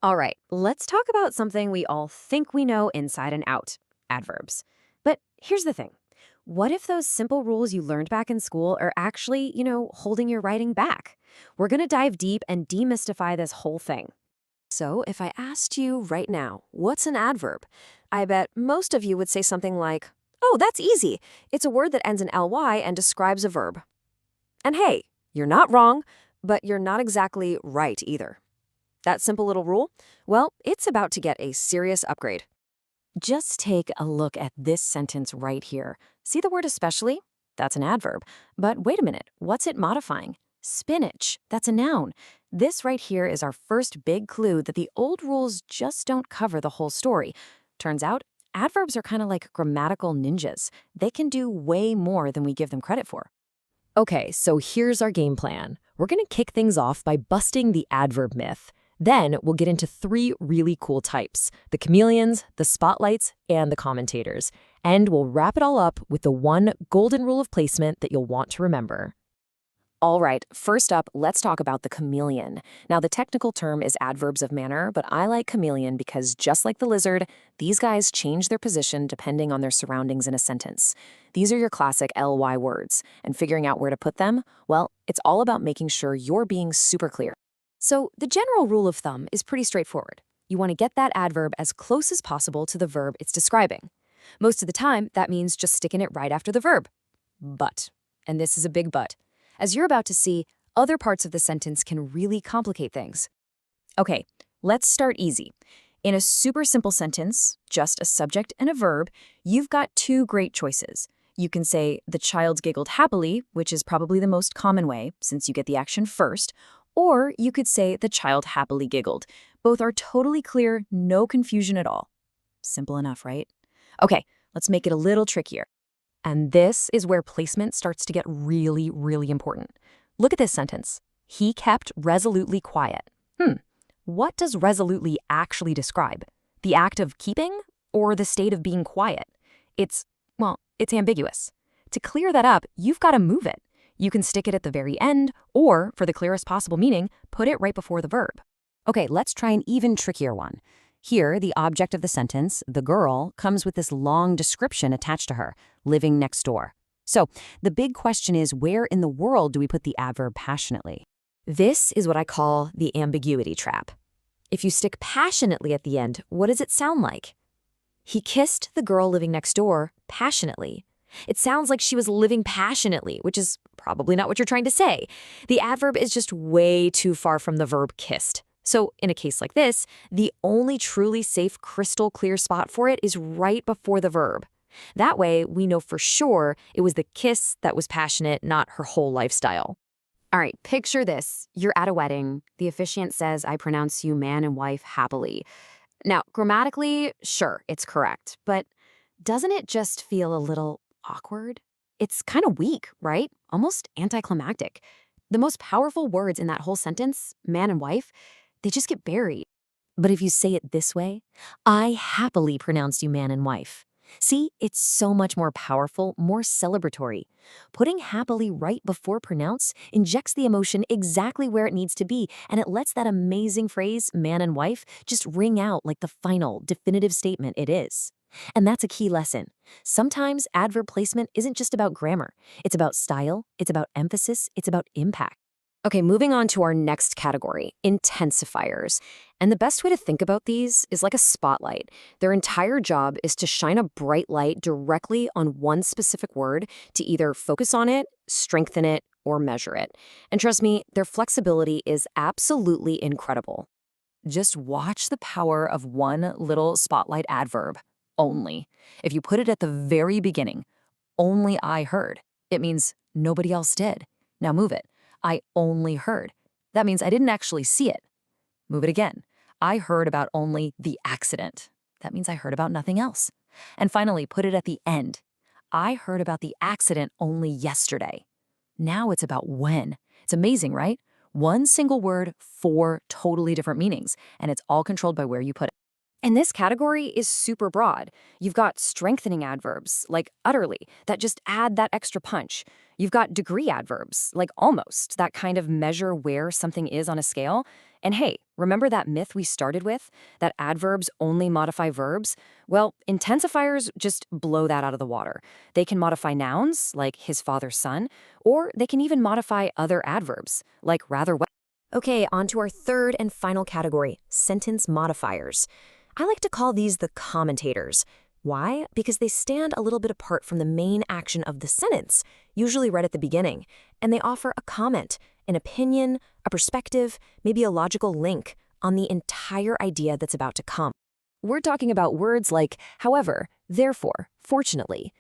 All right, let's talk about something we all think we know inside and out: adverbs. But here's the thing: what if those simple rules you learned back in school are actually, holding your writing back? We're going to dive deep and demystify this whole thing. So, if I asked you right now, what's an adverb? I bet most of you would say something like, oh, that's easy. It's a word that ends in ly and describes a verb. And hey, you're not wrong, but you're not exactly right either. That simple little rule? Well, it's about to get a serious upgrade. Just take a look at this sentence right here. See the word especially? That's an adverb. But wait a minute, what's it modifying? Spinach. That's a noun. This right here is our first big clue that the old rules just don't cover the whole story. Turns out, adverbs are kind of like grammatical ninjas. They can do way more than we give them credit for. Okay, so here's our game plan. We're going to kick things off by busting the adverb myth. Then we'll get into three really cool types: the chameleons, the spotlights, and the commentators. And we'll wrap it all up with the one golden rule of placement that you'll want to remember. All right, first up, let's talk about the chameleon. Now, the technical term is adverbs of manner, but I like chameleon because just like the lizard, these guys change their position depending on their surroundings in a sentence. These are your classic ly words, and figuring out where to put them, well, it's all about making sure you're being super clear. So the general rule of thumb is pretty straightforward. You want to get that adverb as close as possible to the verb it's describing. Most of the time, that means just sticking it right after the verb. But, and this is a big but, as you're about to see, other parts of the sentence can really complicate things. Okay, let's start easy. In a super simple sentence, just a subject and a verb, you've got two great choices. You can say, the child giggled happily, which is probably the most common way, since you get the action first, or you could say, the child happily giggled. Both are totally clear, no confusion at all. Simple enough, right? Okay, let's make it a little trickier. And this is where placement starts to get really, really important. Look at this sentence. He kept resolutely quiet. What does resolutely actually describe? The act of keeping or the state of being quiet? It's ambiguous. To clear that up, you've got to move it. You can stick it at the very end, or, for the clearest possible meaning, put it right before the verb. Okay, let's try an even trickier one. Here, the object of the sentence, the girl, comes with this long description attached to her, living next door. So, the big question is, where in the world do we put the adverb passionately? This is what I call the ambiguity trap. If you stick passionately at the end, what does it sound like? He kissed the girl living next door passionately. It sounds like she was living passionately, which is probably not what you're trying to say. The adverb is just way too far from the verb kissed. So in a case like this, the only truly safe, crystal clear spot for it is right before the verb. That way, we know for sure it was the kiss that was passionate, not her whole lifestyle. All right, picture this. You're at a wedding. The officiant says, I pronounce you man and wife happily. Now, grammatically, sure, it's correct, but doesn't it just feel a little awkward? It's kind of weak, right? Almost anticlimactic. The most powerful words in that whole sentence, man and wife, they just get buried. But if you say it this way, I happily pronounce you man and wife. See, it's so much more powerful, more celebratory. Putting happily right before pronounce injects the emotion exactly where it needs to be, and it lets that amazing phrase, man and wife, just ring out like the final, definitive statement it is. And that's a key lesson. Sometimes adverb placement isn't just about grammar. It's about style, it's about emphasis, it's about impact. Okay, moving on to our next category, intensifiers. And the best way to think about these is like a spotlight. Their entire job is to shine a bright light directly on one specific word to either focus on it, strengthen it, or measure it. And trust me, their flexibility is absolutely incredible. Just watch the power of one little spotlight adverb, only. If you put it at the very beginning, only I heard, it means nobody else did. Now move it. I only heard. That means I didn't actually see it. Move it again. I heard about only the accident. That means I heard about nothing else. And finally, put it at the end. I heard about the accident only yesterday. Now it's about when. It's amazing, right? One single word, four totally different meanings, and it's all controlled by where you put it. And this category is super broad. You've got strengthening adverbs, like utterly, that just add that extra punch. You've got degree adverbs, like almost, that kind of measure where something is on a scale. And hey, remember that myth we started with? That adverbs only modify verbs? Well, intensifiers just blow that out of the water. They can modify nouns, like his father's son, or they can even modify other adverbs, like rather well. Okay, on to our third and final category, sentence modifiers. I like to call these the commentators. Why? Because they stand a little bit apart from the main action of the sentence, usually right at the beginning, and they offer a comment, an opinion, a perspective, maybe a logical link on the entire idea that's about to come. We're talking about words like however, therefore, fortunately.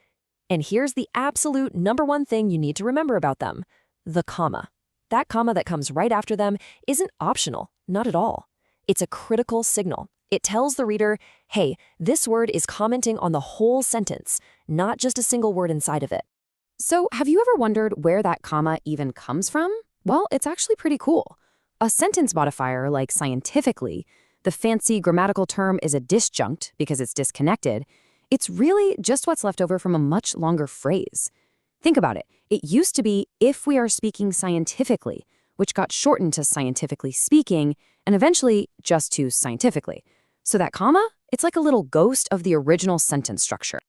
And here's the absolute number one thing you need to remember about them: the comma. That comma that comes right after them isn't optional, not at all. It's a critical signal. It tells the reader, hey, this word is commenting on the whole sentence, not just a single word inside of it. So have you ever wondered where that comma even comes from? Well, it's actually pretty cool. A sentence modifier like scientifically, the fancy grammatical term is a disjunct because it's disconnected. It's really just what's left over from a much longer phrase. Think about it. It used to be if we are speaking scientifically, which got shortened to scientifically speaking, and eventually just to scientifically. So that comma, it's like a little ghost of the original sentence structure.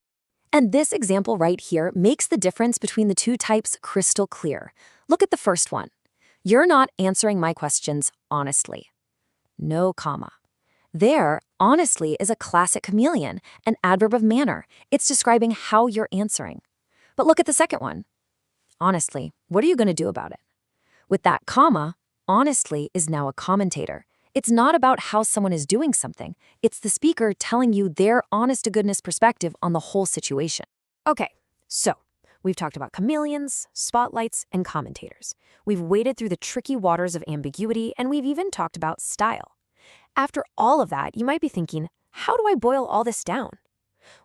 And this example right here makes the difference between the two types crystal clear. Look at the first one. You're not answering my questions honestly. No comma. There, honestly is a classic chameleon, an adverb of manner. It's describing how you're answering. But look at the second one. Honestly, what are you going to do about it? With that comma, honestly is now a commentator. It's not about how someone is doing something. It's the speaker telling you their honest-to-goodness perspective on the whole situation. Okay, so we've talked about chameleons, spotlights, and commentators. We've waded through the tricky waters of ambiguity, and we've even talked about style. After all of that, you might be thinking, how do I boil all this down?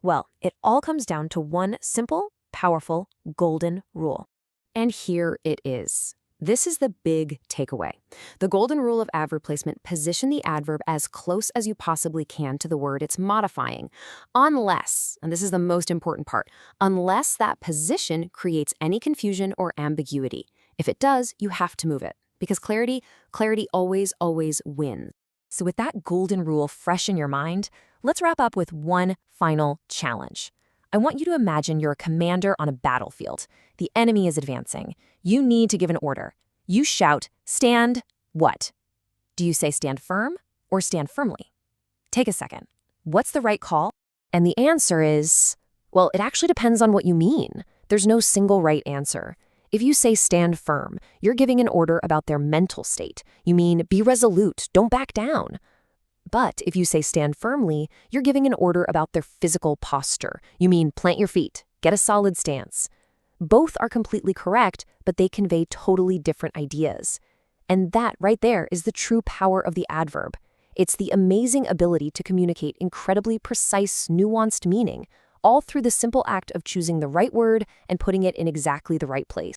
Well, it all comes down to one simple, powerful, golden rule. And here it is. This is the big takeaway. The golden rule of adverb placement: position the adverb as close as you possibly can to the word it's modifying. Unless, and this is the most important part, unless that position creates any confusion or ambiguity. If it does, you have to move it. Because clarity always wins. So with that golden rule fresh in your mind, let's wrap up with one final challenge. I want you to imagine you're a commander on a battlefield. The enemy is advancing. You need to give an order. You shout, stand what? Do you say stand firm or stand firmly? Take a second. What's the right call? And the answer is, well, it actually depends on what you mean. There's no single right answer. If you say stand firm, you're giving an order about their mental state. You mean be resolute, don't back down. But if you say stand firmly, you're giving an order about their physical posture. You mean plant your feet, get a solid stance. Both are completely correct, but they convey totally different ideas. And that right there is the true power of the adverb. It's the amazing ability to communicate incredibly precise, nuanced meaning, all through the simple act of choosing the right word and putting it in exactly the right place.